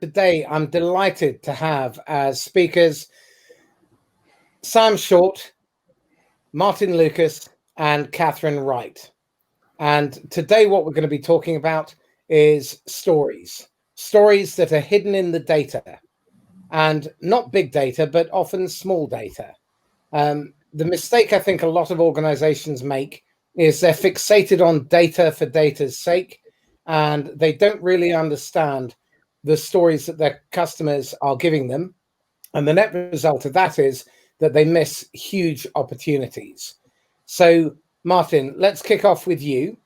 Today, I'm delighted to have as speakers Sam Short, Martin Lucas, and Catherine Wright. And today, what we're going to be talking about is stories that are hidden in the data, and not big data, but often small data. The mistake I think a lot of organizations make is they're fixated on data for data's sake, and they don't really understand the stories that their customers are giving them. And the net result of that is that they miss huge opportunities. So, Martin, let's kick off with you.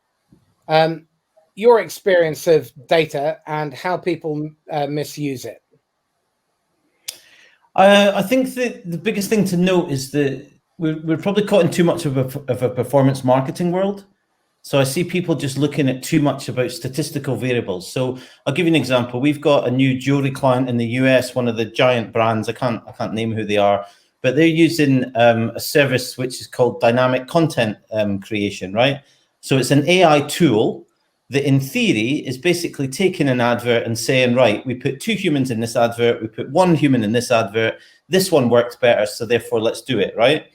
Your experience of data and how people misuse it. I think that the biggest thing to note is that we're probably caught in too much of a performance marketing world. So I see people just looking at too much about statistical variables. So I'll give you an example. We've got a new jewelry client in the US, one of the giant brands. I can't name who they are, but they're using a service which is called dynamic content creation, right? So it's an AI tool that in theory is basically taking an advert and saying, right, we put 2 humans in this advert, we put 1 human in this advert, this one worked better, so therefore let's do it, right?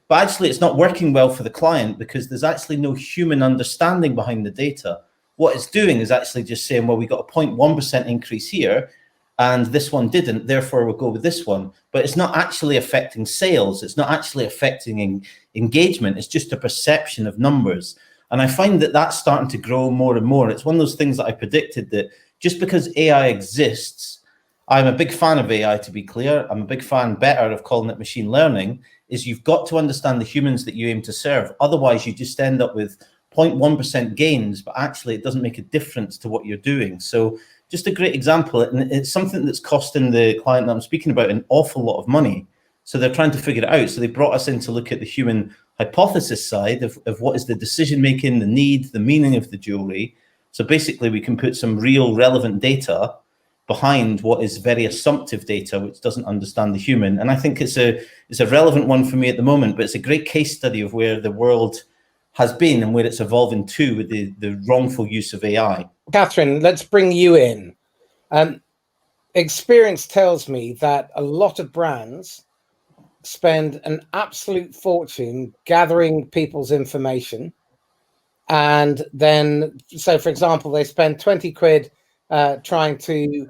But actually it's not working well for the client because there's actually no human understanding behind the data. What it's doing is actually just saying, well, we got a 0.1% increase here and this one didn't, therefore we'll go with this one. But it's not actually affecting sales. It's not actually affecting engagement. It's just a perception of numbers. And I find that that's starting to grow more and more. It's one of those things that I predicted, that just because AI exists, I'm a big fan of AI, to be clear. I'm a big fan, better, of calling it machine learning, is you've got to understand the humans that you aim to serve. Otherwise, you just end up with 0.1% gains, but actually it doesn't make a difference to what you're doing. So just a great example, and it's something that's costing the client that I'm speaking about an awful lot of money. So they're trying to figure it out. So they brought us in to look at the human hypothesis side of what is the decision-making, the need, the meaning of the jewelry. So basically we can put some real relevant data behind what is very assumptive data, which doesn't understand the human. And I think it's a relevant one for me at the moment, but it's a great case study of where the world has been and where it's evolving to with the wrongful use of AI. Catherine, let's bring you in. Experience tells me that a lot of brands spend an absolute fortune gathering people's information. And then, so for example, they spend 20 quid trying to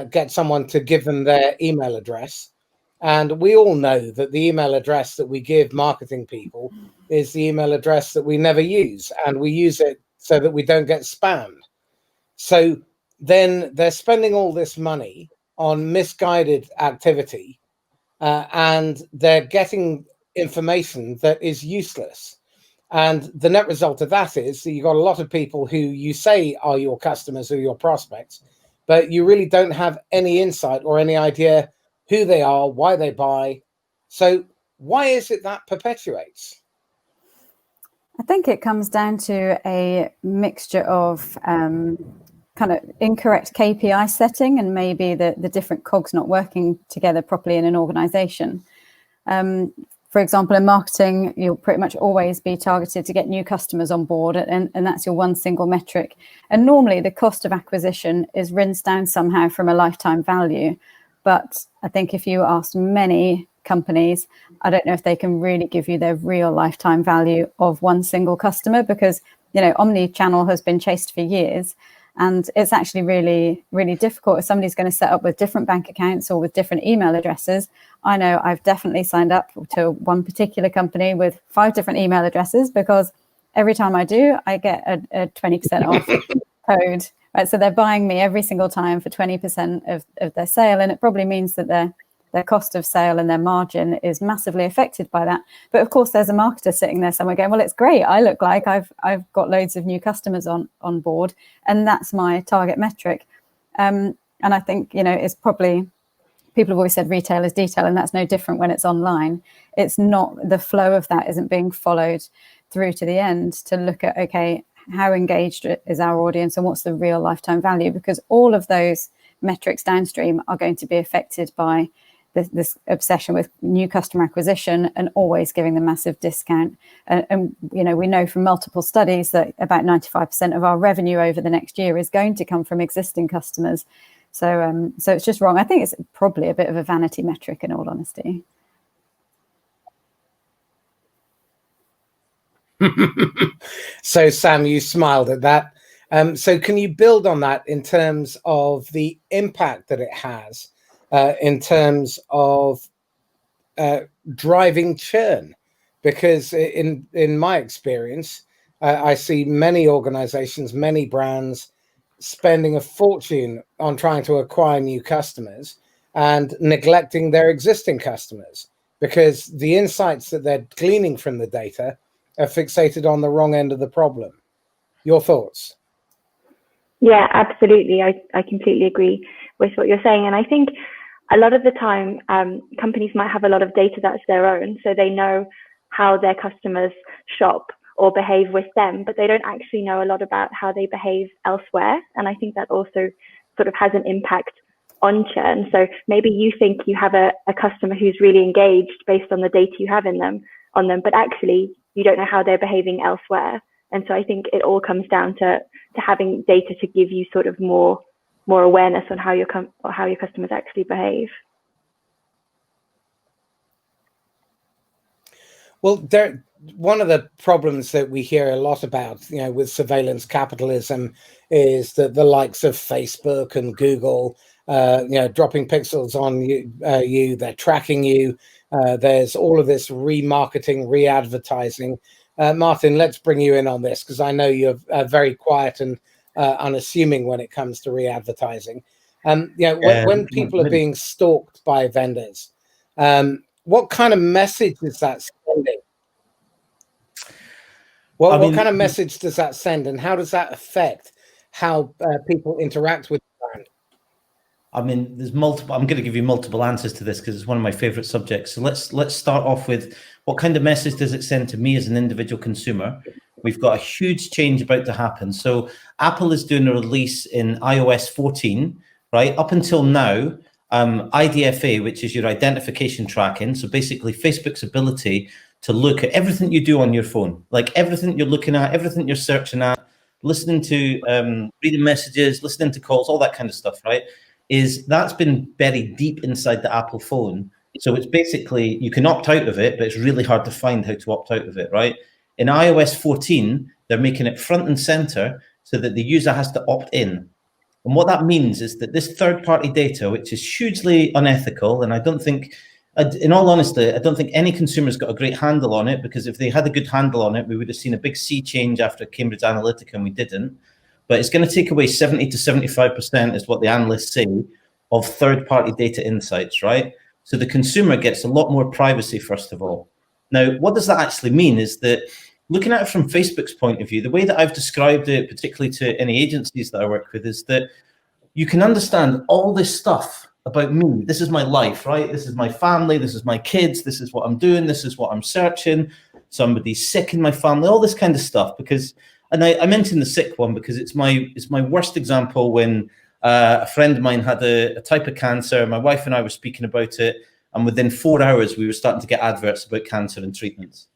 get someone to give them their email address. And we all know that the email address that we give marketing people is the email address that we never use. And we use it so that we don't get spammed. So then they're spending all this money on misguided activity. And they're getting information that is useless. And the net result of that is that you've got a lot of people who you say are your customers or your prospects, but you really don't have any insight or any idea who they are, why they buy. So why is it that perpetuates? I think it comes down to a mixture of kind of incorrect KPI setting and maybe the different cogs not working together properly in an organization. For example, in marketing, you'll pretty much always be targeted to get new customers on board, and that's your one single metric. And normally the cost of acquisition is rinsed down somehow from a lifetime value. But I think if you ask many companies, I don't know if they can really give you their real lifetime value of one single customer, because, you know, omni-channel has been chased for years. And it's actually really, really difficult if somebody's going to set up with different bank accounts or with different email addresses. I know I've definitely signed up to one particular company with 5 different email addresses, because every time I do, I get a 20% off code. Right? So they're buying me every single time for 20% of their sale. And it probably means that their cost of sale and their margin is massively affected by that. But of course, there's a marketer sitting there somewhere going, well, it's great. I look like I've got loads of new customers on board, and that's my target metric. And I think, you know, it's probably, people have always said retail is detail, and that's no different when it's online. It's not, the flow of that isn't being followed through to the end to look at, okay, how engaged is our audience and what's the real lifetime value? Because all of those metrics downstream are going to be affected by this obsession with new customer acquisition and always giving them massive discount. And you know, we know from multiple studies that about 95% of our revenue over the next year is going to come from existing customers. So it's just wrong. I think it's probably a bit of a vanity metric, in all honesty. So Sam, you smiled at that. So can you build on that in terms of the impact that it has in terms of driving churn? Because in my experience, I see many organizations, many brands spending a fortune on trying to acquire new customers and neglecting their existing customers because the insights that they're gleaning from the data are fixated on the wrong end of the problem. Your thoughts? Yeah, absolutely. I completely agree with what you're saying. And I think a lot of the time, companies might have a lot of data that's their own, so they know how their customers shop or behave with them, but they don't actually know a lot about how they behave elsewhere. And I think that also sort of has an impact on churn. So maybe you think you have a customer who's really engaged based on the data you have on them, but actually you don't know how they're behaving elsewhere. And so I think it all comes down to having data to give you sort of more awareness on how your customers actually behave. Well, one of the problems that we hear a lot about, you know, with surveillance capitalism is that the likes of Facebook and Google, you know, dropping pixels on you, they're tracking you. There's all of this remarketing, re-advertising. Martin, let's bring you in on this because I know you're very quiet and unassuming when it comes to re-advertising. You know, when people are being stalked by vendors, what kind of message is that sending? Well, what kind of message does that send, and how does that affect how people interact with the brand? I mean, there's multiple. I'm going to give you multiple answers to this because it's one of my favorite subjects. So let's start off with what kind of message does it send to me as an individual consumer? We've got a huge change about to happen. So Apple is doing a release in iOS 14, right? Up until now, IDFA, which is your identification tracking. So basically Facebook's ability to look at everything you do on your phone, like everything you're looking at, everything you're searching at, listening to, reading messages, listening to calls, all that kind of stuff, right? That's been buried deep inside the Apple phone. So it's basically, you can opt out of it, but it's really hard to find how to opt out of it, right? In iOS 14, they're making it front and center so that the user has to opt in. And what that means is that this third-party data, which is hugely unethical, and I don't think, in all honesty, I don't think any consumer's got a great handle on it, because if they had a good handle on it, we would have seen a big sea change after Cambridge Analytica, and we didn't. But it's going to take away 70 to 75% is what the analysts say of third-party data insights, right? So the consumer gets a lot more privacy, first of all. Now, what does that actually mean is that looking at it from Facebook's point of view, the way that I've described it, particularly to any agencies that I work with, is that you can understand all this stuff about me. This is my life, right? This is my family. This is my kids. This is what I'm doing. This is what I'm searching. Somebody's sick in my family, all this kind of stuff. Because, and I mentioned the sick one because it's my worst example when a friend of mine had a type of cancer. My wife and I were speaking about it. And within 4 hours, we were starting to get adverts about cancer and treatments,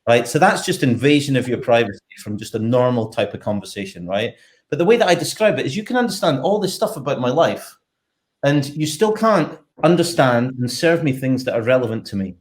right? So that's just invasion of your privacy from just a normal type of conversation, right? But the way that I describe it is you can understand all this stuff about my life, and you still can't understand and serve me things that are relevant to me.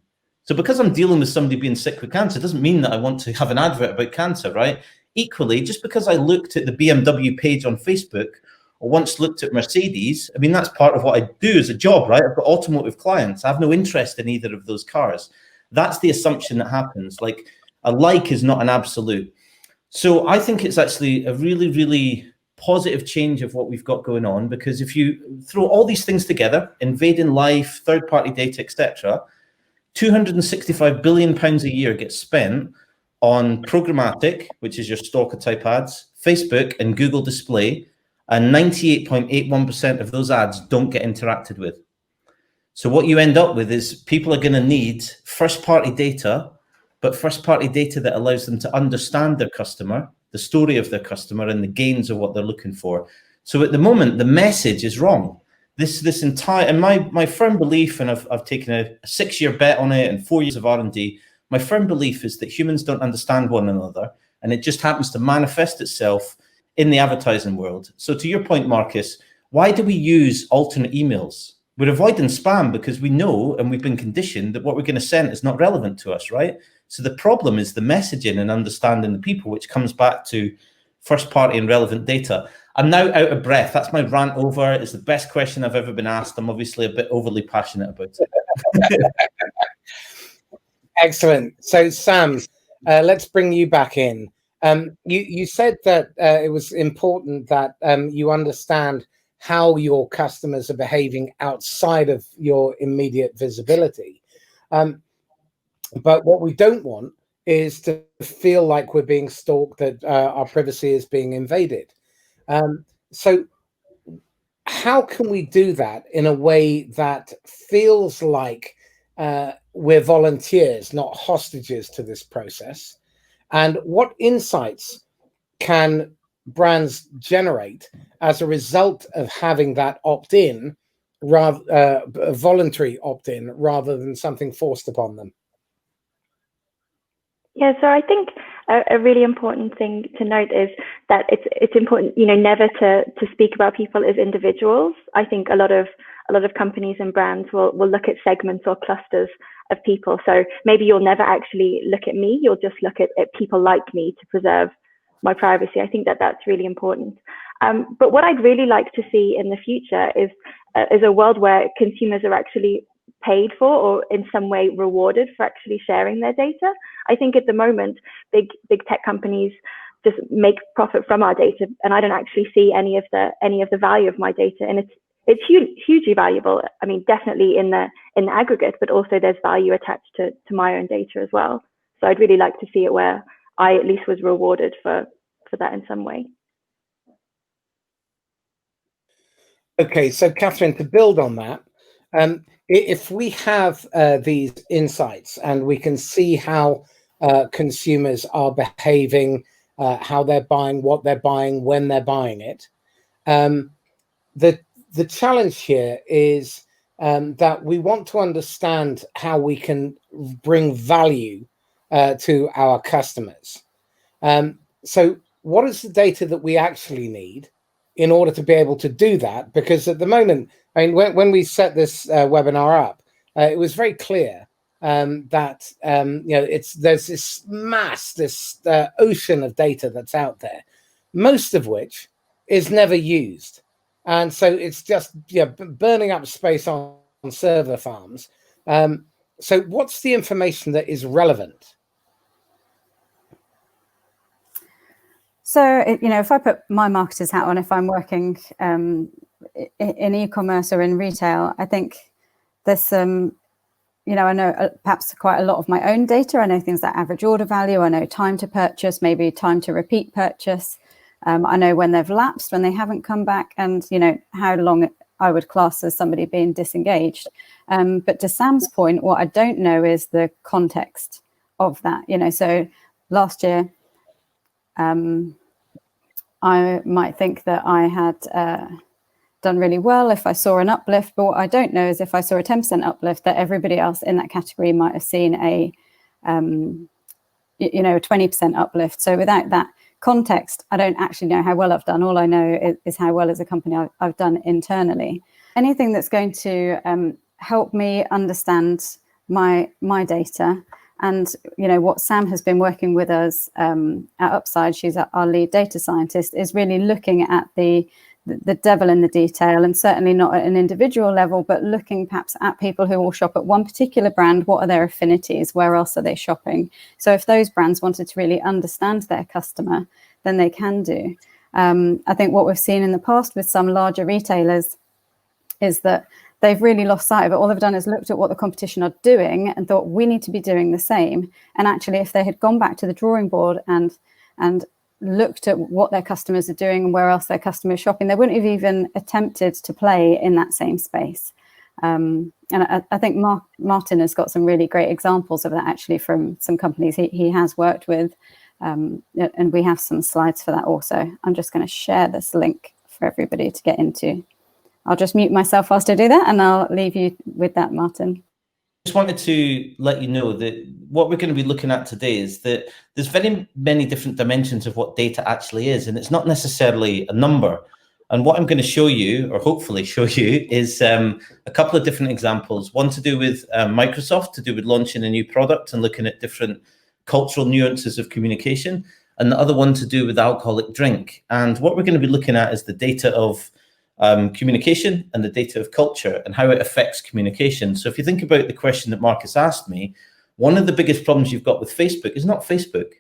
So because I'm dealing with somebody being sick with cancer doesn't mean that I want to have an advert about cancer, right? Equally, just because I looked at the BMW page on Facebook or once looked at Mercedes, I mean, that's part of what I do as a job, right? I've got automotive clients. I have no interest in either of those cars. That's the assumption that happens. Like, a like is not an absolute. So I think it's actually a really, really positive change of what we've got going on, because if you throw all these things together, invading life, third-party data, etc., £265 billion a year gets spent on programmatic, which is your stalker type ads, Facebook and Google display, and 98.81% of those ads don't get interacted with. So what you end up with is people are going to need first-party data, but first-party data that allows them to understand their customer, the story of their customer, and the gains of what they're looking for. So at the moment, the message is wrong. this entire, and my firm belief, and I've taken a 6-year bet on it and 4 years of R&D. My firm belief is that humans don't understand one another, and it just happens to manifest itself in the advertising world. So to your point, Marcus, why do we use alternate emails? We're avoiding spam because we know, and we've been conditioned, that what we're going to send is not relevant to us, right? So the problem is the messaging and understanding the people, which comes back to first party and relevant data. I'm now out of breath. That's my rant over. It's the best question I've ever been asked. I'm obviously a bit overly passionate about it. Excellent. So Sam, let's bring you back in. You said that it was important that you understand how your customers are behaving outside of your immediate visibility. But what we don't want is to feel like we're being stalked, that our privacy is being invaded. So how can we do that in a way that feels like we're volunteers, not hostages to this process? And what insights can brands generate as a result of having that opt-in, rather voluntary opt-in, rather than something forced upon them? Yeah, so I think a really important thing to note is that it's important, never to speak about people as individuals. I think a lot of companies and brands will look at segments or clusters of people. So maybe you'll never actually look at me, you'll just look at people like me to preserve my privacy. I think that that's really important. But what I'd really like to see in the future is a world where consumers are actually paid for, or in some way rewarded for actually sharing their data. I think at the moment, big tech companies just make profit from our data, and I don't actually see any of the value of my data. And it's hugely valuable. I mean, definitely in the aggregate, but also there's value attached to my own data as well. So I'd really like to see it where I at least was rewarded for that in some way. Okay, so Catherine, to build on that, if we have these insights and we can see how consumers are behaving, how they're buying, what they're buying, when they're buying it, the challenge here is that we want to understand how we can bring value to our customers. So what is the data that we actually need in order to be able to do that? Because at the moment, I mean, when we set this webinar up, it was very clear that there's this ocean of data that's out there, most of which is never used, and so it's just burning up space on server farms. So what's the information that is relevant? So, if I put my marketer's hat on, if I'm working in e-commerce or in retail, I think there's some, I know perhaps quite a lot of my own data. I know things like average order value. I know time to purchase, maybe time to repeat purchase. I know when they've lapsed, when they haven't come back, and, how long I would class as somebody being disengaged. But to Sam's point, what I don't know is the context of that. So last year, I might think that I had done really well if I saw an uplift, but what I don't know is if I saw a 10% uplift, that everybody else in that category might have seen a 20% uplift. So without that context, I don't actually know how well I've done. All I know is how well as a company I've done internally. Anything that's going to help me understand my data. And, what Sam has been working with us at Upside, she's our lead data scientist, is really looking at the devil in the detail, and certainly not at an individual level, but looking perhaps at people who will shop at one particular brand. What are their affinities? Where else are they shopping? So if those brands wanted to really understand their customer, then they can do. I think what we've seen in the past with some larger retailers is that they've really lost sight of it. All they've done is looked at what the competition are doing and thought, we need to be doing the same. And actually, if they had gone back to the drawing board and looked at what their customers are doing and where else their customers are shopping, they wouldn't have even attempted to play in that same space. And I think Martin has got some really great examples of that, actually, from some companies he has worked with. And we have some slides for that also. I'm just going to share this link for everybody to get into. I'll just mute myself whilst I do that, and I'll leave you with that, Martin. Just wanted to let you know that what we're going to be looking at today is that there's very many different dimensions of what data actually is, and it's not necessarily a number. And what I'm going to show you, or hopefully show you, is a couple of different examples. One to do with Microsoft, to do with launching a new product and looking at different cultural nuances of communication, and the other one to do with alcoholic drink. And what we're going to be looking at is the data of communication and the data of culture and how it affects communication. So if you think about the question that Marcus asked me, one of the biggest problems you've got with Facebook is not Facebook.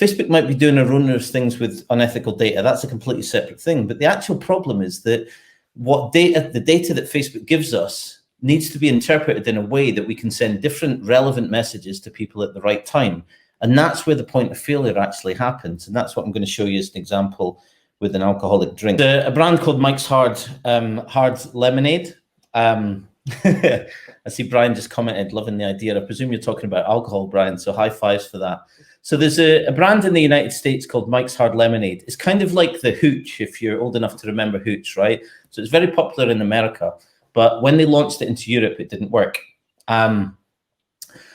Facebook might be doing erroneous things with unethical data. That's a completely separate thing. But the actual problem is that the data that Facebook gives us needs to be interpreted in a way that we can send different relevant messages to people at the right time. And that's where the point of failure actually happens. And that's what I'm going to show you as an example with an alcoholic drink. A brand called Mike's Hard Lemonade. I see Brian just commented, loving the idea. I presume you're talking about alcohol, Brian, so high fives for that. So there's a brand in the United States called Mike's Hard Lemonade. It's kind of like the Hooch, if you're old enough to remember Hooch, right? So it's very popular in America, but when they launched it into Europe, it didn't work.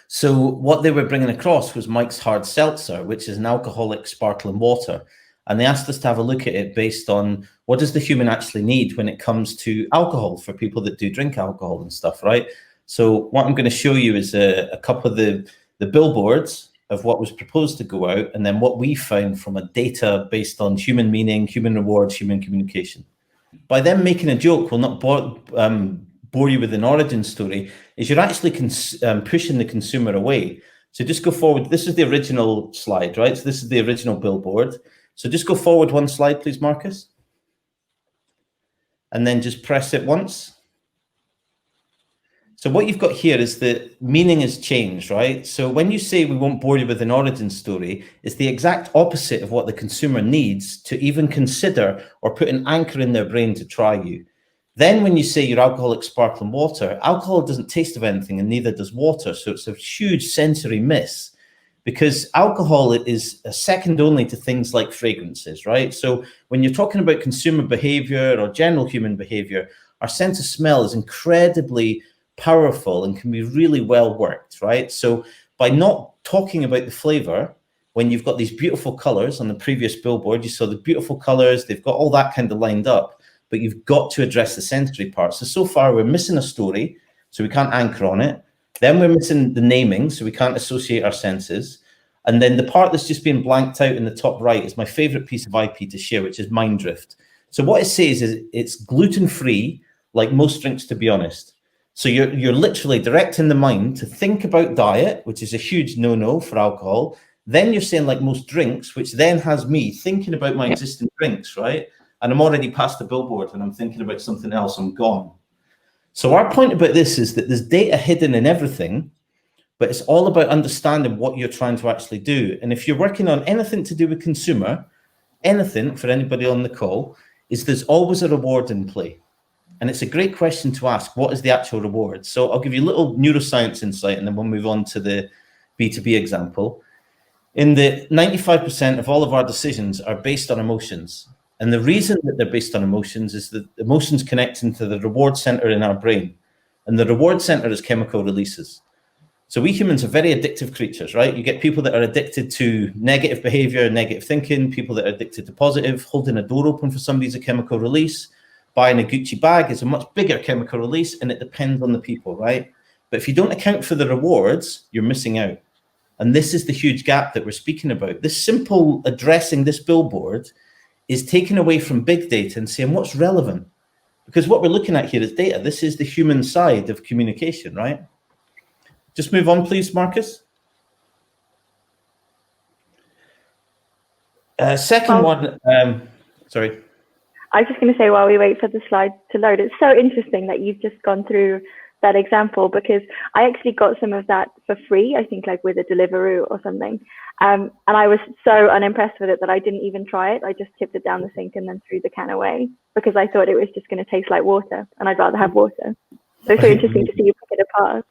So what they were bringing across was Mike's Hard Seltzer, which is an alcoholic sparkling water. And they asked us to have a look at it based on what does the human actually need when it comes to alcohol for people that do drink alcohol and stuff, right? So what I'm going to show you is a couple of the billboards of what was proposed to go out, and then what we found from a data based on human meaning, human rewards, human communication. By them making a joke will not bore you with an origin story, is you're actually pushing the consumer away. So just go forward. This is the original slide, right? So this is the original billboard. So just go forward one slide, please, Marcus. And then just press it once. So what you've got here is that meaning has changed, right? So when you say we won't bore you with an origin story, it's the exact opposite of what the consumer needs to even consider or put an anchor in their brain to try you. Then when you say you're alcoholic sparkling water, alcohol doesn't taste of anything and neither does water. So it's a huge sensory miss, because alcohol is second only to things like fragrances, right? So when you're talking about consumer behavior or general human behavior, our sense of smell is incredibly powerful and can be really well worked, right? So by not talking about the flavor, when you've got these beautiful colors on the previous billboard, you saw the beautiful colors, they've got all that kind of lined up, but you've got to address the sensory part. So far we're missing a story, so we can't anchor on it. Then we're missing the naming, so we can't associate our senses. And then the part that's just been blanked out in the top right is my favorite piece of IP to share, which is mind drift. So what it says is it's gluten-free, like most drinks, to be honest. So you're literally directing the mind to think about diet, which is a huge no-no for alcohol. Then you're saying like most drinks, which then has me thinking about my existing drinks, right? And I'm already past the billboard and I'm thinking about something else, I'm gone. So our point about this is that there's data hidden in everything, but it's all about understanding what you're trying to actually do. And if you're working on anything to do with consumer, anything for anybody on the call, is there's always a reward in play. And it's a great question to ask, what is the actual reward? So I'll give you a little neuroscience insight and then we'll move on to the B2B example. In the 95% of all of our decisions are based on emotions. And the reason that they're based on emotions is that emotions connect into the reward center in our brain. And the reward center is chemical releases. So we humans are very addictive creatures, right? You get people that are addicted to negative behavior, negative thinking, people that are addicted to positive. Holding a door open for somebody is a chemical release. Buying a Gucci bag is a much bigger chemical release, and it depends on the people, right? But if you don't account for the rewards, you're missing out. And this is the huge gap that we're speaking about. This simple addressing this billboard is taken away from big data and saying what's relevant. Because what we're looking at here is data. This is the human side of communication, right? Just move on, please, Marcus. Second one, sorry. I was just going to say, while we wait for the slide to load, it's so interesting that you've just gone through that example, because I actually got some of that for free, I think like with a Deliveroo or something. And I was so unimpressed with it that I didn't even try it. I just tipped it down the sink and then threw the can away because I thought it was just going to taste like water and I'd rather have water. So it's so interesting to see you pick it apart.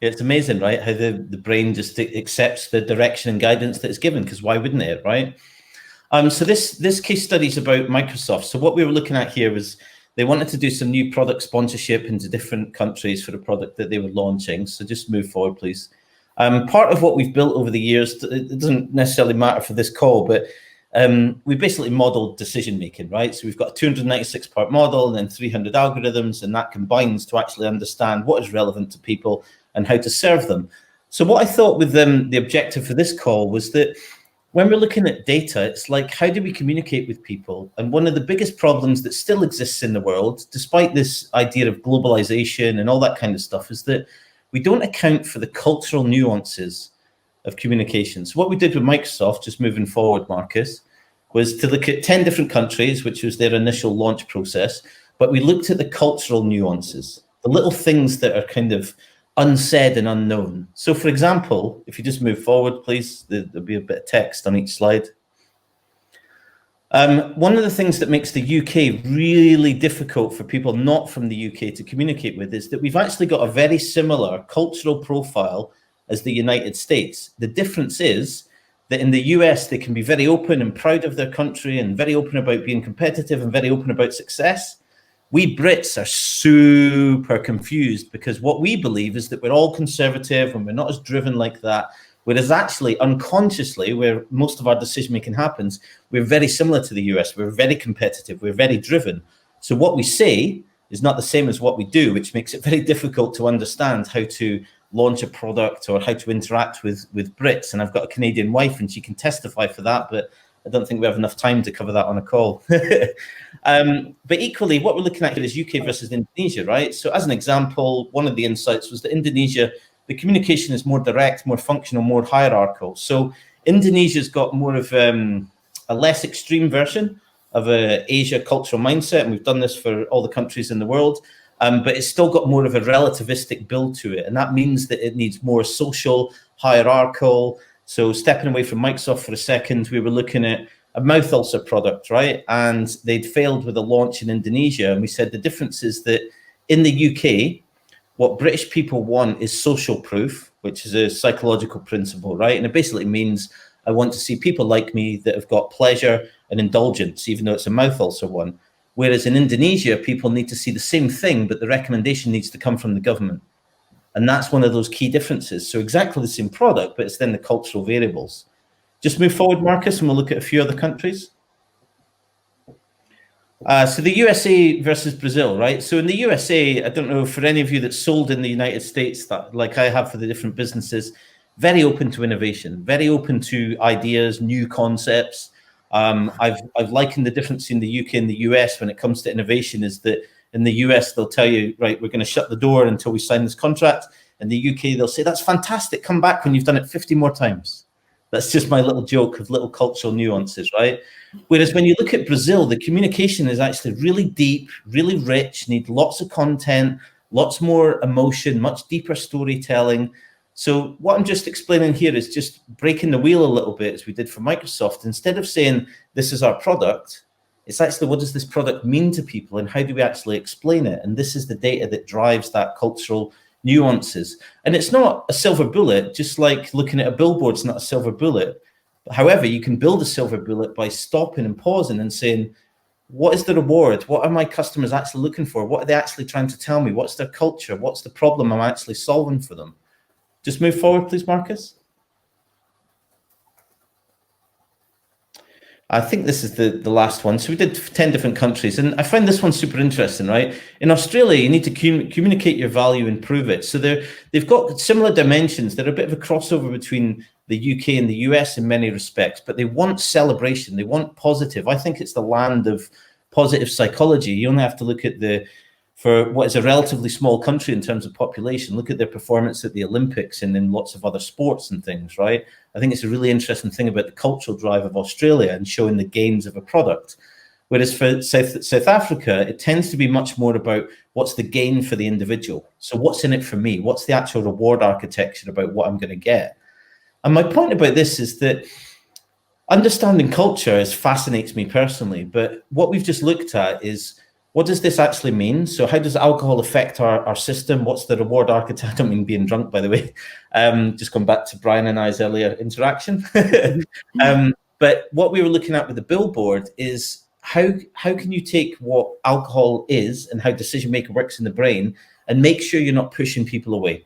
Yeah, it's amazing, right? How the brain just accepts the direction and guidance that it's given, because why wouldn't it, right? So this case study is about Microsoft. So what we were looking at here was They wanted to do some new product sponsorship into different countries for the product that they were launching. So just move forward, please. Part of what we've built over the years, it doesn't necessarily matter for this call, but we basically modeled decision making, right? So we've got a 296-part model and then 300 algorithms, and that combines to actually understand what is relevant to people and how to serve them. So what I thought with the objective for this call was that when we're looking at data, it's like, how do we communicate with people? And one of the biggest problems that still exists in the world, despite this idea of globalization and all that kind of stuff, is that we don't account for the cultural nuances of communication. So what we did with Microsoft, just moving forward, Marcus, was to look at 10 different countries, which was their initial launch process, but we looked at the cultural nuances, the little things that are kind of unsaid and unknown. So for example, if you just move forward, please, there'll be a bit of text on each slide. One of the things that makes the UK really difficult for people not from the UK to communicate with is that we've actually got a very similar cultural profile as the United States. The difference is that in the US, they can be very open and proud of their country and very open about being competitive and very open about success. We Brits are super confused because what we believe is that we're all conservative and we're not as driven like that. Whereas actually, unconsciously, where most of our decision-making happens, we're very similar to the US. We're very competitive. We're very driven. So what we say is not the same as what we do, which makes it very difficult to understand how to launch a product or how to interact with Brits. And I've got a Canadian wife and she can testify for that, but I don't think we have enough time to cover that on a call. But equally, what we're looking at here is UK versus Indonesia, right? So as an example, one of the insights was that Indonesia, the communication is more direct, more functional, more hierarchical. So Indonesia's got more of a less extreme version of a Asia cultural mindset, and we've done this for all the countries in the world. But it's still got more of a relativistic build to it. And that means that it needs more social, hierarchical. So stepping away from Microsoft for a second, we were looking at a mouth ulcer product, right? And they'd failed with a launch in Indonesia. And we said the difference is that in the UK, what British people want is social proof, which is a psychological principle, right? And it basically means I want to see people like me that have got pleasure and indulgence, even though it's a mouth ulcer one. Whereas in Indonesia, people need to see the same thing, but the recommendation needs to come from the government. And that's one of those key differences. So exactly the same product, but it's then the cultural variables. Just move forward, Marcus, and we'll look at a few other countries. So the USA versus Brazil, right? So in the USA, I don't know, for any of you that sold in the United States, that like I have for the different businesses, very open to innovation, very open to ideas, new concepts. I've likened the difference in the UK and the US when it comes to innovation is that in the US, they'll tell you, right, we're going to shut the door until we sign this contract. In the UK, they'll say, that's fantastic. Come back when you've done it 50 more times. That's just my little joke of little cultural nuances, right? Whereas when you look at Brazil, the communication is actually really deep, really rich, need lots of content, lots more emotion, much deeper storytelling. So what I'm just explaining here is just breaking the wheel a little bit as we did for Microsoft. Instead of saying, this is our product, it's actually, what does this product mean to people and how do we actually explain it? And this is the data that drives that cultural nuances. And it's not a silver bullet, just like looking at a billboard, it's not a silver bullet. However, you can build a silver bullet by stopping and pausing and saying, what is the reward? What are my customers actually looking for? What are they actually trying to tell me? What's their culture? What's the problem I'm actually solving for them? Just move forward, please, Marcus. I think this is the last one. So we did 10 different countries, and I find this one super interesting, right? In Australia, you need to communicate your value and prove it. So they've got similar dimensions. They're a bit of a crossover between the UK and the US in many respects, but they want celebration. They want positive. I think it's the land of positive psychology. You only have to look at for what is a relatively small country in terms of population, look at their performance at the Olympics and in lots of other sports and things, right? I think it's a really interesting thing about the cultural drive of Australia and showing the gains of a product. Whereas for South Africa, it tends to be much more about what's the gain for the individual. So what's in it for me? What's the actual reward architecture about what I'm going to get? And my point about this is that understanding culture fascinates me personally, but what we've just looked at is, what does this actually mean? So how does alcohol affect our system? What's the reward architecture? I don't mean being drunk, by the way. Just going back to Brian and I's earlier interaction. But what we were looking at with the billboard is how can you take what alcohol is and how decision making works in the brain and make sure you're not pushing people away,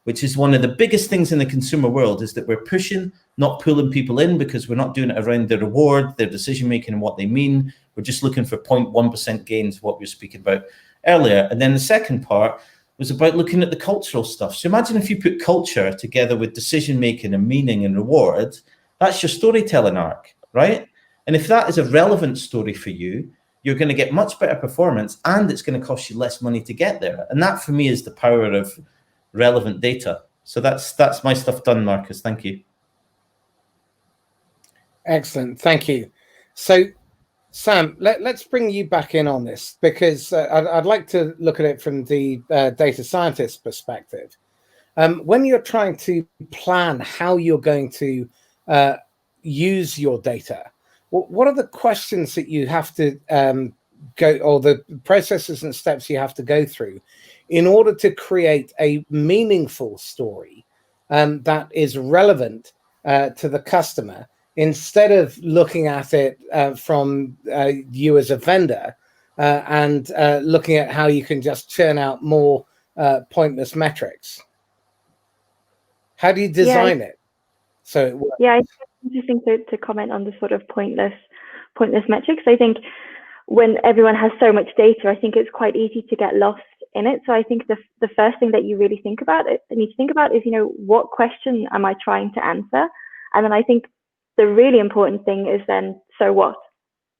which is one of the biggest things in the consumer world, is that we're pushing, not pulling people in, because we're not doing it around their reward, their decision making and what they mean. We're just looking for 0.1% gains, what we were speaking about earlier. And then the second part was about looking at the cultural stuff. So imagine if you put culture together with decision making and meaning and reward, that's your storytelling arc, right? And if that is a relevant story for you, you're going to get much better performance, and it's going to cost you less money to get there. And that for me is the power of relevant data. So that's my stuff done, Marcus. Thank you. Excellent. Thank you. So Sam, let's bring you back in on this, because I'd like to look at it from the data scientist perspective. When you're trying to plan how you're going to use your data, what are the questions that you have to go, or the processes and steps you have to go through in order to create a meaningful story that is relevant to the customer, instead of looking at it from you as a vendor and looking at how you can just churn out more pointless metrics? How do you design it so it works? Yeah, I think it's interesting to comment on the sort of pointless metrics. I think when everyone has so much data, I think it's quite easy to get lost in it. So I think the first thing that you really need to think about is, what question am I trying to answer? And then I think the really important thing is then, so what?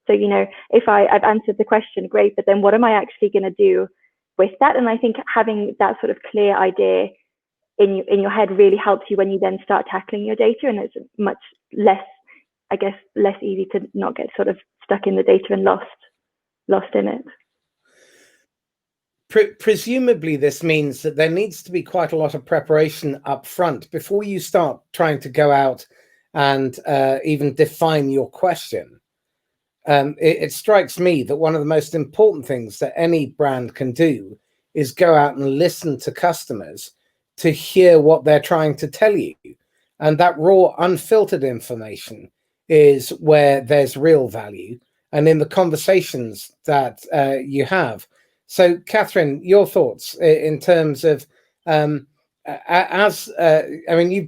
So, if I've answered the question, great, but then what am I actually going to do with that? And I think having that sort of clear idea in your head really helps you when you then start tackling your data, and it's much less easy to not get sort of stuck in the data and lost in it. Presumably this means that there needs to be quite a lot of preparation up front before you start trying to go out and even define your question. It strikes me that one of the most important things that any brand can do is go out and listen to customers to hear what they're trying to tell you. And that raw, unfiltered information is where there's real value, and in the conversations that you have. So, Catherine, your thoughts in terms of, you've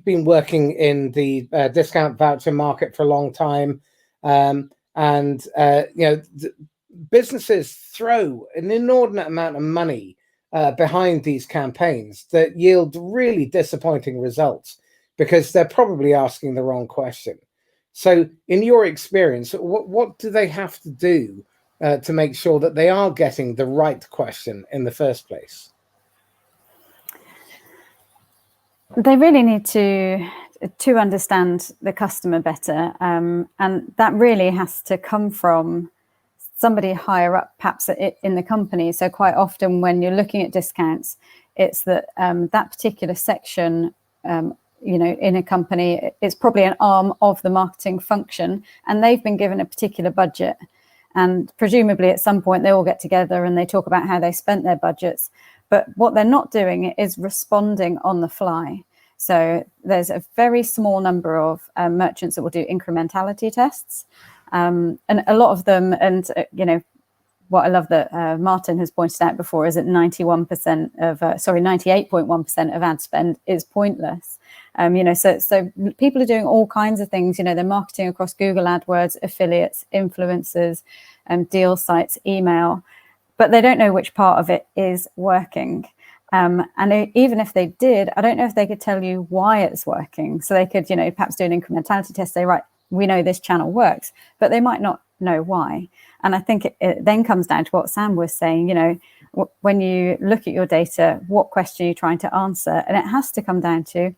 been working in the discount voucher market for a long time, businesses throw an inordinate amount of money behind these campaigns that yield really disappointing results because they're probably asking the wrong question. So in your experience, what do they have to do to make sure that they are getting the right question in the first place? They really need to understand the customer better, and that really has to come from somebody higher up, perhaps in the company. So quite often when you're looking at discounts, it's that that particular section, in a company, it's probably an arm of the marketing function, and they've been given a particular budget. And presumably at some point they all get together and they talk about how they spent their budgets. But what they're not doing is responding on the fly. So there's a very small number of merchants that will do incrementality tests. And a lot of them, and what I love that Martin has pointed out before is that 98.1% of ad spend is pointless. So people are doing all kinds of things. They're marketing across Google AdWords, affiliates, influencers, deal sites, email, but they don't know which part of it is working. And even if they did, I don't know if they could tell you why it's working. So they could, perhaps do an incrementality test, say, right, we know this channel works, but they might not know why. And I think it then comes down to what Sam was saying, when you look at your data, what question are you trying to answer? And it has to come down to,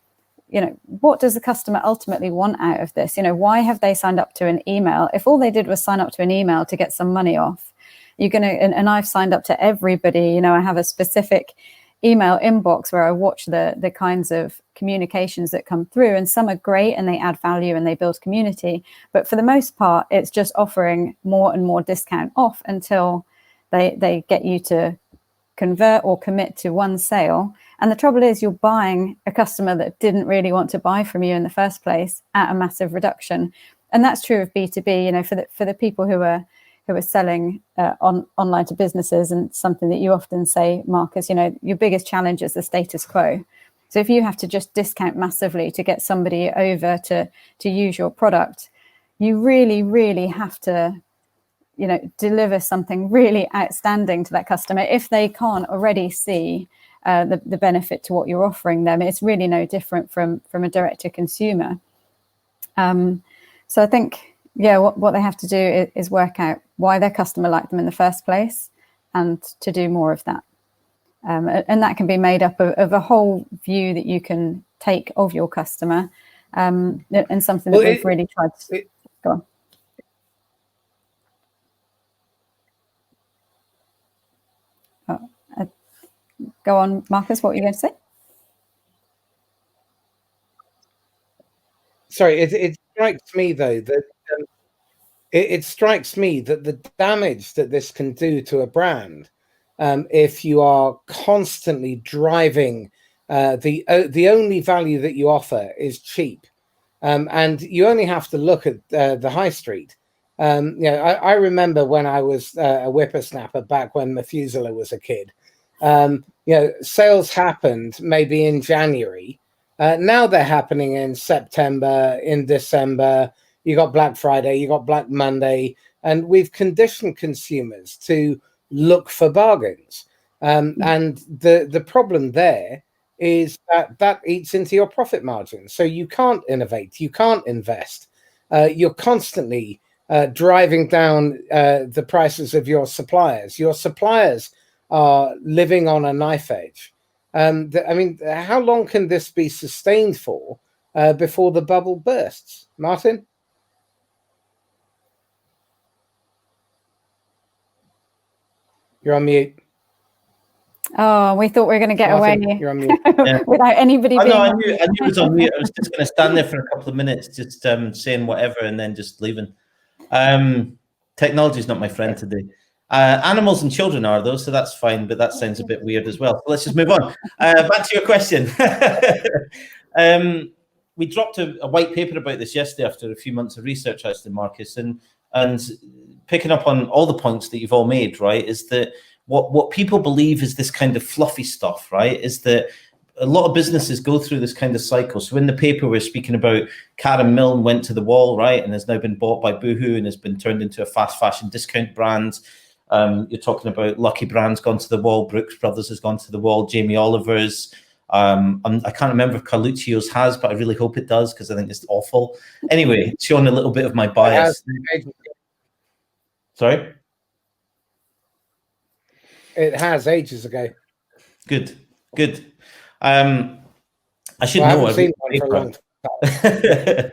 what does the customer ultimately want out of this? Why have they signed up to an email? If all they did was sign up to an email to get some money off, you're going to, and I've signed up to everybody, I have a specific email inbox where I watch the kinds of communications that come through, and some are great and they add value and they build community. But for the most part, it's just offering more and more discount off until they get you to convert or commit to one sale. And the trouble is you're buying a customer that didn't really want to buy from you in the first place at a massive reduction. And that's true of B2B, for the people who are who are selling online to businesses, and something that you often say, Marcus, your biggest challenge is the status quo. So if you have to just discount massively to get somebody over to use your product, you really, really have to, deliver something really outstanding to that customer. If they can't already see the benefit to what you're offering them, it's really no different from a direct to consumer. So I think, what they have to do is work out why their customer liked them in the first place, and to do more of that. And that can be made up of a whole view that you can take of your customer, and something that we've really tried to go on. Go on, Marcus, what were you going to say? Sorry, it strikes me though that it strikes me that the damage that this can do to a brand, if you are constantly driving the only value that you offer is cheap, and you only have to look at the high street. I remember when I was a whippersnapper back when Methuselah was a kid. Sales happened maybe in January. Now they're happening in September, in December. You got Black Friday, you got Black Monday, and we've conditioned consumers to look for bargains. And the problem there is that eats into your profit margin. So you can't innovate, you can't invest. You're constantly driving down the prices of your suppliers. Your suppliers are living on a knife edge. How long can this be sustained for before the bubble bursts? Martin? You're on mute. Oh, we thought we were going to get Martin, away you're on mute. without anybody being I knew it was on mute. I was just going to stand there for a couple of minutes, just saying whatever and then just leaving. Technology is not my friend today. Animals and children are, though, so that's fine, but that sounds a bit weird as well. So let's just move on. Back to your question. We dropped a white paper about this yesterday after a few months of research, actually, Marcus, and picking up on all the points that you've all made, right, is that what people believe is this kind of fluffy stuff, right, is that a lot of businesses go through this kind of cycle. So in the paper, we're speaking about Karen Milne went to the wall, right, and has now been bought by Boohoo and has been turned into a fast fashion discount brand. You're talking about Lucky Brand's gone to the wall, Brooks Brothers has gone to the wall, Jamie Oliver's. I can't remember if Carluccio's has, but I really hope it does because I think it's awful. Anyway, showing a little bit of my bias. Sorry? It has ages ago. Good. I should know. I haven't seen one for a long time.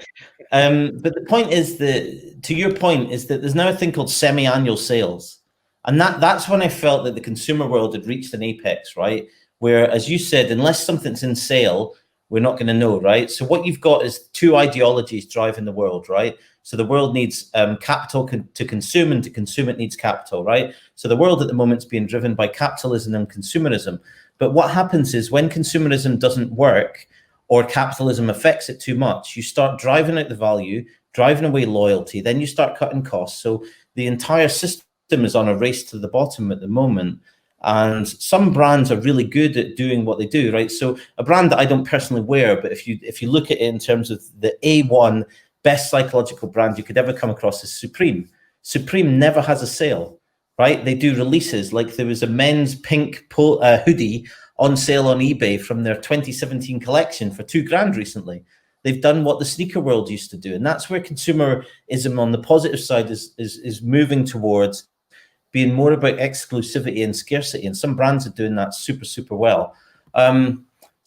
But the point is that, to your point, is that there's now a thing called semi-annual sales. And that's when I felt that the consumer world had reached an apex, right? Where, as you said, unless something's in sale, we're not going to know, right? So what you've got is two ideologies driving the world, right? So the world needs capital to consume, and to consume it needs capital, right? So the world at the moment is being driven by capitalism and consumerism. But what happens is when consumerism doesn't work or capitalism affects it too much, you start driving out the value, driving away loyalty, then you start cutting costs. So the entire system is on a race to the bottom at the moment. And some brands are really good at doing what they do, right? So a brand that I don't personally wear, but if you look at it in terms of the A1 best psychological brand you could ever come across is Supreme. Supreme never has a sale, right? They do releases. Like there was a men's pink hoodie on sale on eBay from their 2017 collection for $2,000 recently. They've done what the sneaker world used to do. And that's where consumerism on the positive side is moving towards being more about exclusivity and scarcity. And some brands are doing that super, super well.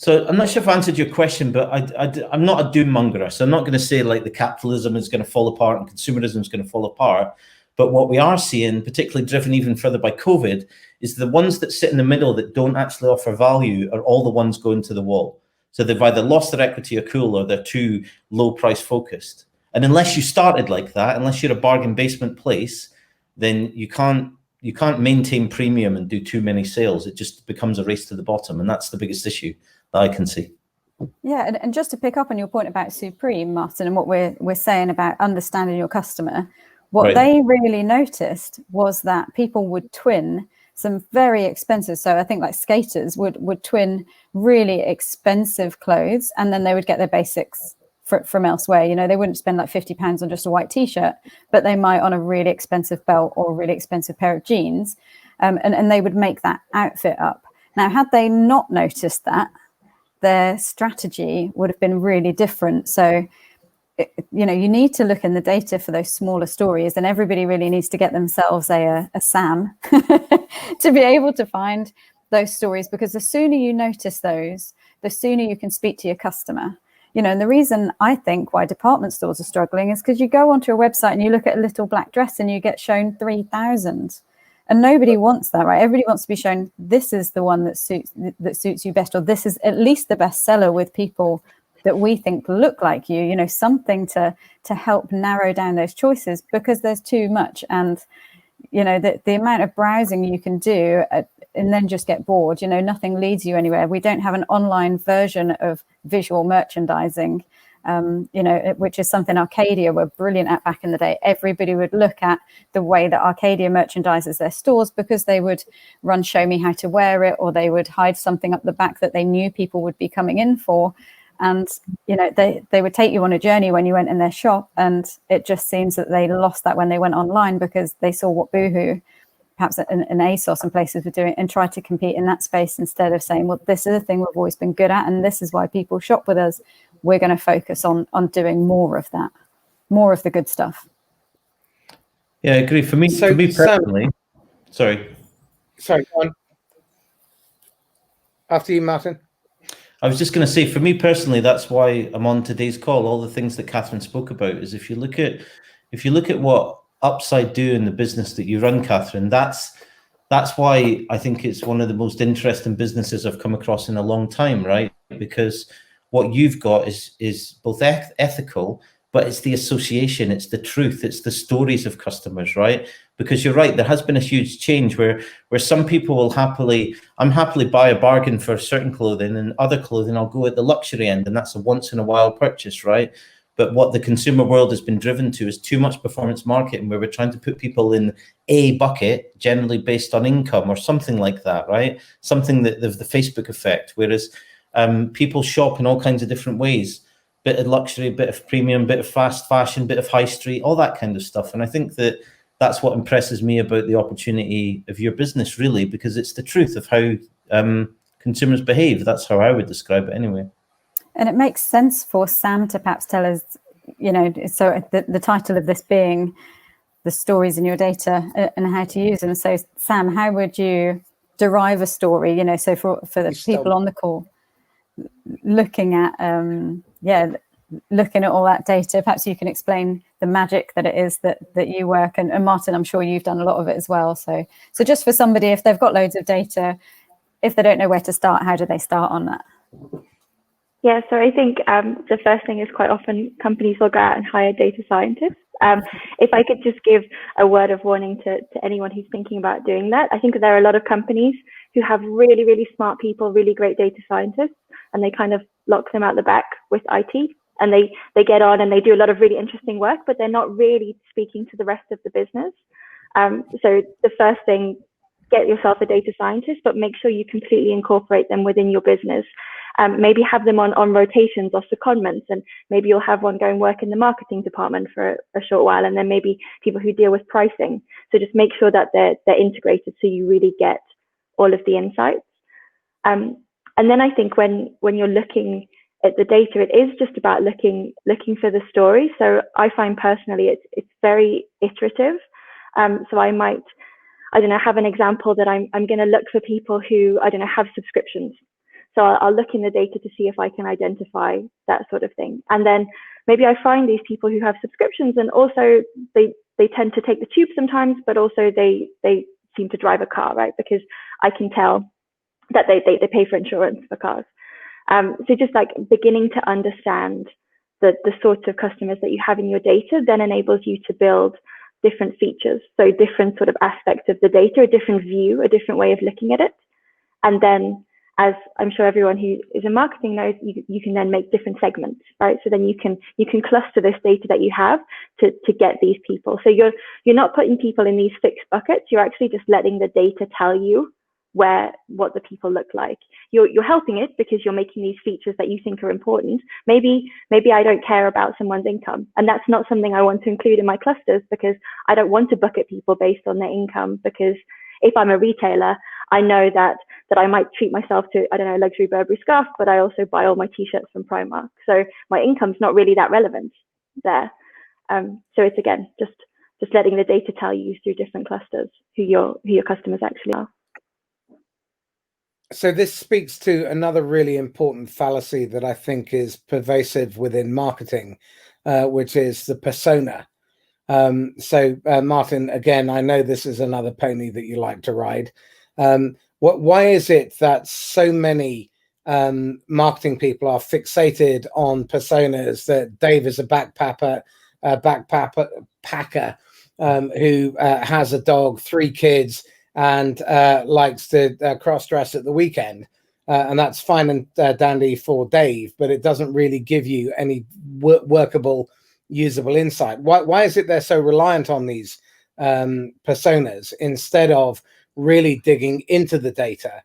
So I'm not sure if I answered your question, but I'm not a doom monger. So I'm not going to say like the capitalism is going to fall apart and consumerism is going to fall apart. But what we are seeing, particularly driven even further by COVID, is the ones that sit in the middle that don't actually offer value are all the ones going to the wall. So they've either lost their equity or cool, or they're too low price focused. And unless you started like that, unless you're a bargain basement place, then you can't maintain premium and do too many sales. It just becomes a race to the bottom. And that's the biggest issue that I can see. Yeah, and just to pick up on your point about Supreme, Martin, and what we're saying about understanding your customer, What they really noticed was that people would twin some very expensive, so I think like skaters would twin really expensive clothes, and then they would get their basics from elsewhere. You know, they wouldn't spend like £50 on just a white t-shirt, but they might on a really expensive belt or a really expensive pair of jeans, and they would make that outfit up. Now, had they not noticed that, their strategy would have been really different. So, you know, you need to look in the data for those smaller stories, and everybody really needs to get themselves a SAM to be able to find those stories, because the sooner you notice those, the sooner you can speak to your customer. You know, and the reason I think why department stores are struggling is because you go onto a website and you look at a little black dress and you get shown 3,000, and nobody wants that, right? Everybody wants to be shown this is the one that suits you best, or this is at least the best seller with people that we think look like you know, something to help narrow down those choices, because there's too much. And, you know, the amount of browsing you can do and then just get bored, you know, nothing leads you anywhere. We don't have an online version of visual merchandising, you know, which is something Arcadia were brilliant at back in the day. Everybody would look at the way that Arcadia merchandises their stores, because they would run show me how to wear it, or they would hide something up the back that they knew people would be coming in for. And, you know, they would take you on a journey when you went in their shop, and it just seems that they lost that when they went online, because they saw what Boohoo, perhaps an ASOS and places were doing, and tried to compete in that space instead of saying, well, this is a thing we've always been good at, and this is why people shop with us. We're going to focus on doing more of that, more of the good stuff. Yeah, I agree. For me personally, sorry, go on. After you, Martin. I was just going to say, for me personally, that's why I'm on today's call. All the things that Catherine spoke about is if you look at what Upside do in the business that you run, Catherine, that's why I think it's one of the most interesting businesses I've come across in a long time, right? Because what you've got is both ethical, but it's the association, it's the truth, it's the stories of customers, right? Because you're right, there has been a huge change where some people will happily buy a bargain for certain clothing, and other clothing I'll go at the luxury end, and that's a once in a while purchase, right? But what the consumer world has been driven to is too much performance marketing, where we're trying to put people in a bucket, generally based on income or something like that, right? Something that the Facebook effect, whereas people shop in all kinds of different ways. Bit of luxury, bit of premium, bit of fast fashion, bit of high street, all that kind of stuff. And I think that's what impresses me about the opportunity of your business, really, because it's the truth of how consumers behave. That's how I would describe it anyway. And it makes sense for Sam to perhaps tell us, you know, so the title of this being the stories in your data and how to use them. So Sam, how would you derive a story, you know, so for the people on the call, looking at looking at all that data, perhaps you can explain the magic that it is that you work, and Martin, I'm sure you've done a lot of it as well. So just for somebody, if they've got loads of data, if they don't know where to start, how do they start on that? Yeah, so I think the first thing is quite often companies will go out and hire data scientists. If I could just give a word of warning to anyone who's thinking about doing that, I think there are a lot of companies who have really, really smart people, really great data scientists, and they kind of lock them out the back with IT, and they get on and they do a lot of really interesting work, but they're not really speaking to the rest of the business. So the first thing, get yourself a data scientist, but make sure you completely incorporate them within your business. Maybe have them on rotations or secondments, and maybe you'll have one go and work in the marketing department for a short while, and then maybe people who deal with pricing. So just make sure that they're integrated so you really get all of the insights. And then I think when you're looking at the data, it is just about looking for the story. So I find personally it's very iterative. So I might, I don't know, have an example that I'm going to look for people who, I don't know, have subscriptions. So I'll look in the data to see if I can identify that sort of thing. And then maybe I find these people who have subscriptions, and also they tend to take the tube sometimes, but also they seem to drive a car, right? Because I can tell that they pay for insurance for cars. So just like beginning to understand the sorts of customers that you have in your data then enables you to build different features. So different sort of aspects of the data, a different view, a different way of looking at it. And then as I'm sure everyone who is in marketing knows, you can then make different segments, right? So then you can cluster this data that you have to get these people. So you're not putting people in these fixed buckets. You're actually just letting the data tell you what the people look like. You're helping it because you're making these features that you think are important. Maybe I don't care about someone's income, and that's not something I want to include in my clusters, because I don't want to bucket people based on their income. Because if I'm a retailer, I know that I might treat myself to, I don't know, a luxury Burberry scarf, but I also buy all my t-shirts from Primark. So my income's not really that relevant there. So it's, again, just letting the data tell you through different clusters who your customers actually are. So this speaks to another really important fallacy that I think is pervasive within marketing, which is the persona. Martin, again, I know this is another pony that you like to ride. Why is it that so many marketing people are fixated on personas, that Dave is a backpacker who has a dog, 3 kids, and likes to cross-dress at the weekend, and that's fine and dandy for Dave, but it doesn't really give you any workable, usable insight. Why is it they're so reliant on these personas instead of really digging into the data?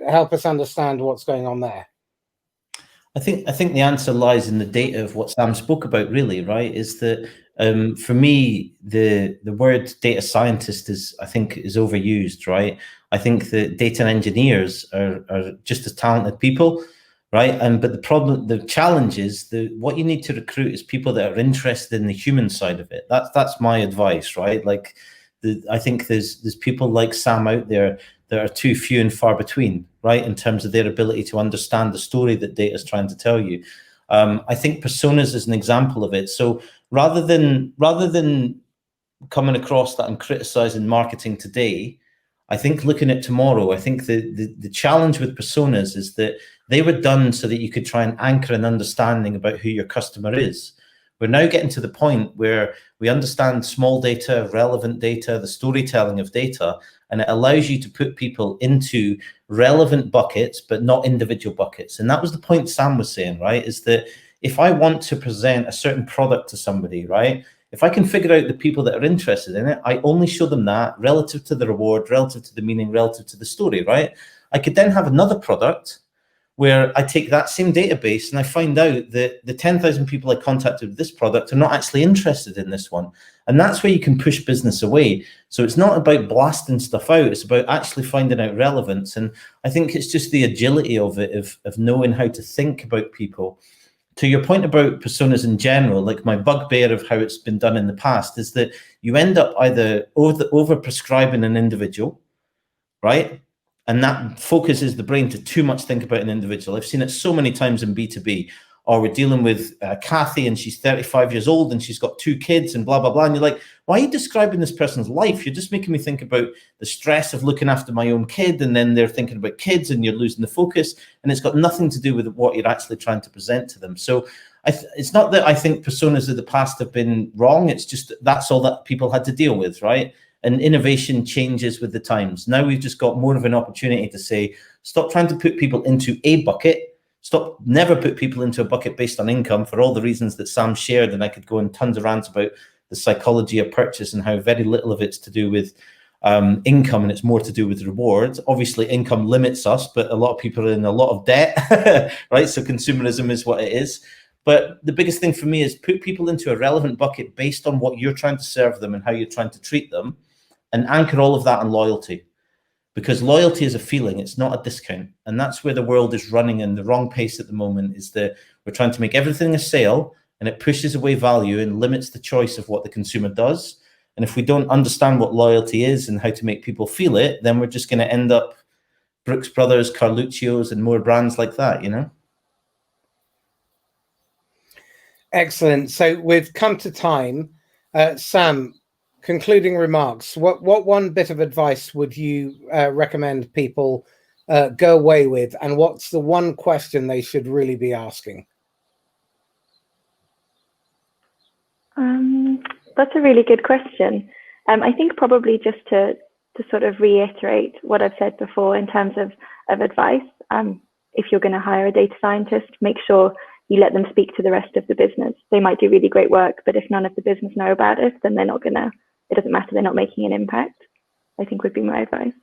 Help us understand what's going on there. I think the answer lies in the data of what Sam spoke about, really, right? Is that for me, the word data scientist is overused, right? I think that data engineers are just as talented people, right? But the challenge is what you need to recruit is people that are interested in the human side of it. That's my advice, right? Like, I think there's people like Sam out there that are too few and far between, right, in terms of their ability to understand the story that data is trying to tell you. I think personas is an example of it. So rather than coming across that and criticizing marketing today, I think looking at tomorrow, I think the challenge with personas is that they were done so that you could try and anchor an understanding about who your customer is. We're now getting to the point where we understand small data, relevant data, the storytelling of data, and it allows you to put people into relevant buckets, but not individual buckets. And that was the point Sam was saying, right? Is that if I want to present a certain product to somebody, right? If I can figure out the people that are interested in it, I only show them that relative to the reward, relative to the meaning, relative to the story, right? I could then have another product where I take that same database and I find out that the 10,000 people I contacted with this product are not actually interested in this one. And that's where you can push business away. So it's not about blasting stuff out, it's about actually finding out relevance. And I think it's just the agility of it, of knowing how to think about people. To your point about personas in general, like my bugbear of how it's been done in the past is that you end up either over prescribing an individual, right? And that focuses the brain to too much think about an individual. I've seen it so many times in B2B. Or we're dealing with Kathy and she's 35 years old and she's got 2 kids and blah, blah, blah. And you're like, why are you describing this person's life? You're just making me think about the stress of looking after my own kid. And then they're thinking about kids and you're losing the focus. And it's got nothing to do with what you're actually trying to present to them. So it's not that I think personas of the past have been wrong. It's just that's all that people had to deal with, right? And innovation changes with the times. Now we've just got more of an opportunity to say, stop trying to put people into a bucket. Stop, never put people into a bucket based on income for all the reasons that Sam shared. And I could go on tons of rants about the psychology of purchase and how very little of it's to do with income and it's more to do with rewards. Obviously, income limits us, but a lot of people are in a lot of debt, right? So consumerism is what it is. But the biggest thing for me is put people into a relevant bucket based on what you're trying to serve them and how you're trying to treat them, and anchor all of that on loyalty. Because loyalty is a feeling, it's not a discount. And that's where the world is running in the wrong pace at the moment, is that we're trying to make everything a sale and it pushes away value and limits the choice of what the consumer does. And if we don't understand what loyalty is and how to make people feel it, then we're just going to end up Brooks Brothers, Carluccio's and more brands like that, you know? Excellent. So we've come to time. Sam, concluding remarks. What one bit of advice would you recommend people go away with, and what's the one question they should really be asking? That's a really good question. I think probably just to sort of reiterate what I've said before in terms of of advice. If you're going to hire a data scientist, make sure you let them speak to the rest of the business. They might do really great work, but if none of the business know about it, then they're not going to, it doesn't matter, they're not making an impact, I think would be my advice.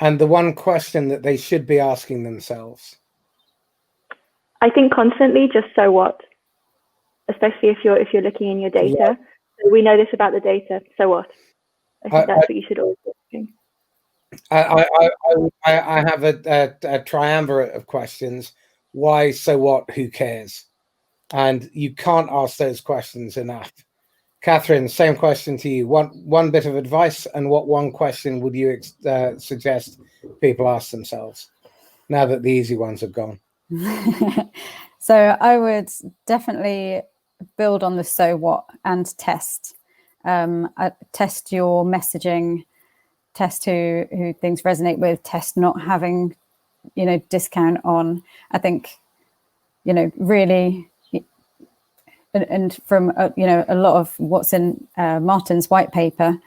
And the one question that they should be asking themselves? I think constantly, just so what? Especially if you're looking in your data. Yeah. So we know this about the data, so what? I think that's what you should always be asking. I have a triumvirate of questions. Why, so what, who cares? And you can't ask those questions enough. Catherine, same question to you. One bit of advice, and what one question would you suggest people ask themselves now that the easy ones have gone? So I would definitely build on the so what and test. Test your messaging, test who things resonate with, test not having, discount on. I think, really, and from a lot of what's in Martin's white paper,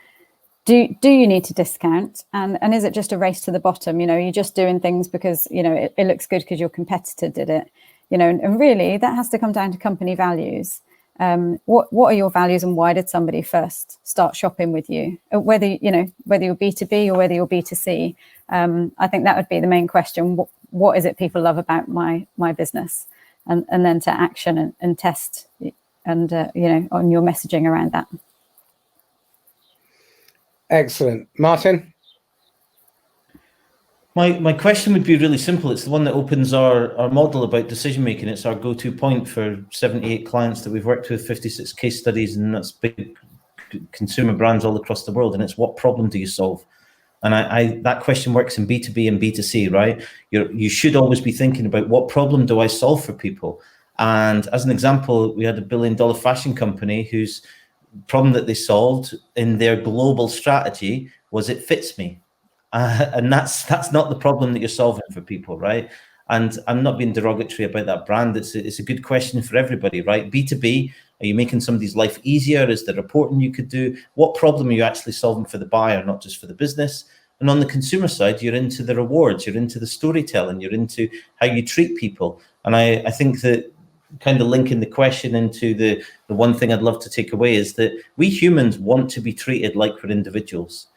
do you need to discount, and is it just a race to the bottom? You're just doing things because it looks good because your competitor did it, and really that has to come down to company values. What are your values, and why did somebody first start shopping with you? Whether you're B2B or whether you're B2C, I think that would be the main question. What is it people love about my business? And then to action and test and on your messaging around that. Excellent. Martin? My question would be really simple. It's the one that opens our model about decision making. It's our go-to point for 78 clients that we've worked with, 56 case studies, and that's big consumer brands all across the world. And it's, what problem do you solve? And that question works in B2B and B2C, right? You should always be thinking about, what problem do I solve for people? And as an example, we had a $1 billion fashion company whose problem that they solved in their global strategy was, it fits me. And that's not the problem that you're solving for people, right? And I'm not being derogatory about that brand. It's a good question for everybody, right? B2B, are you making somebody's life easier? Is there reporting you could do? What problem are you actually solving for the buyer, not just for the business? And on the consumer side, you're into the rewards, you're into the storytelling, you're into how you treat people. And I think that kind of linking the question into the one thing I'd love to take away is that we humans want to be treated like we're individuals.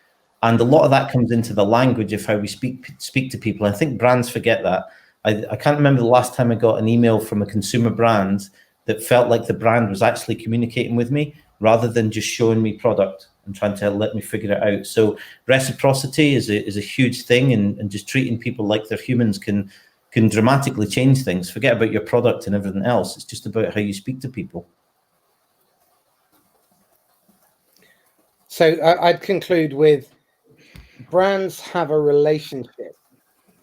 And a lot of that comes into the language of how we speak to people. I think brands forget that. I can't remember the last time I got an email from a consumer brand that felt like the brand was actually communicating with me rather than just showing me product and trying to let me figure it out. So reciprocity is a huge thing, and just treating people like they're humans can dramatically change things. Forget about your product and everything else. It's just about how you speak to people. So I'd conclude with, brands have a relationship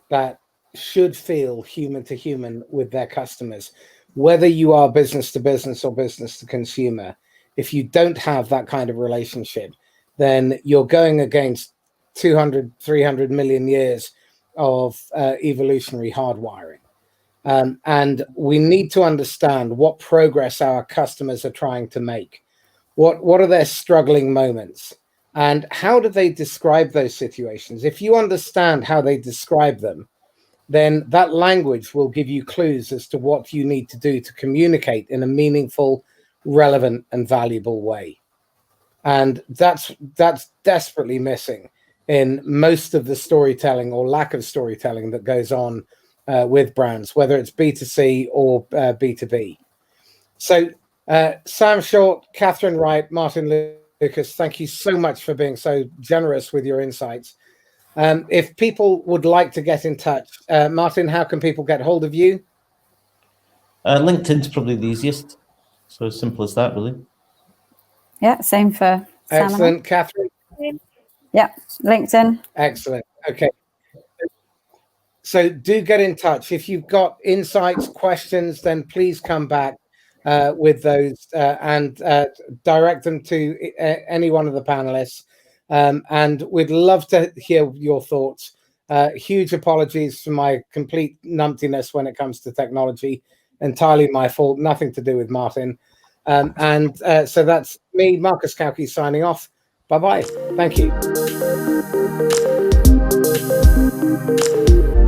that should feel human to human with their customers. Whether you are business to business or business to consumer, if you don't have that kind of relationship, then you're going against 200, 300 million years of evolutionary hardwiring. And we need to understand what progress our customers are trying to make. What are their struggling moments? And how do they describe those situations? If you understand how they describe them, then that language will give you clues as to what you need to do to communicate in a meaningful, relevant, and valuable way. And that's desperately missing in most of the storytelling or lack of storytelling that goes on with brands, whether it's B2C or B2B. So Sam Short, Catherine Wright, Martin Lucas, thank you so much for being so generous with your insights. If people would like to get in touch, Martin, how can people get hold of you? LinkedIn's probably the easiest. So as simple as that, really. Yeah, same for Sam. Excellent. Catherine? Yeah, LinkedIn. Excellent. Okay. So do get in touch. If you've got insights, questions, then please come back with those and direct them to any one of the panelists. And we'd love to hear your thoughts. Huge apologies for my complete numptiness when it comes to technology. Entirely my fault, nothing to do with Martin. So that's me, Marcus Kauke, signing off. Bye-bye. Thank you. you.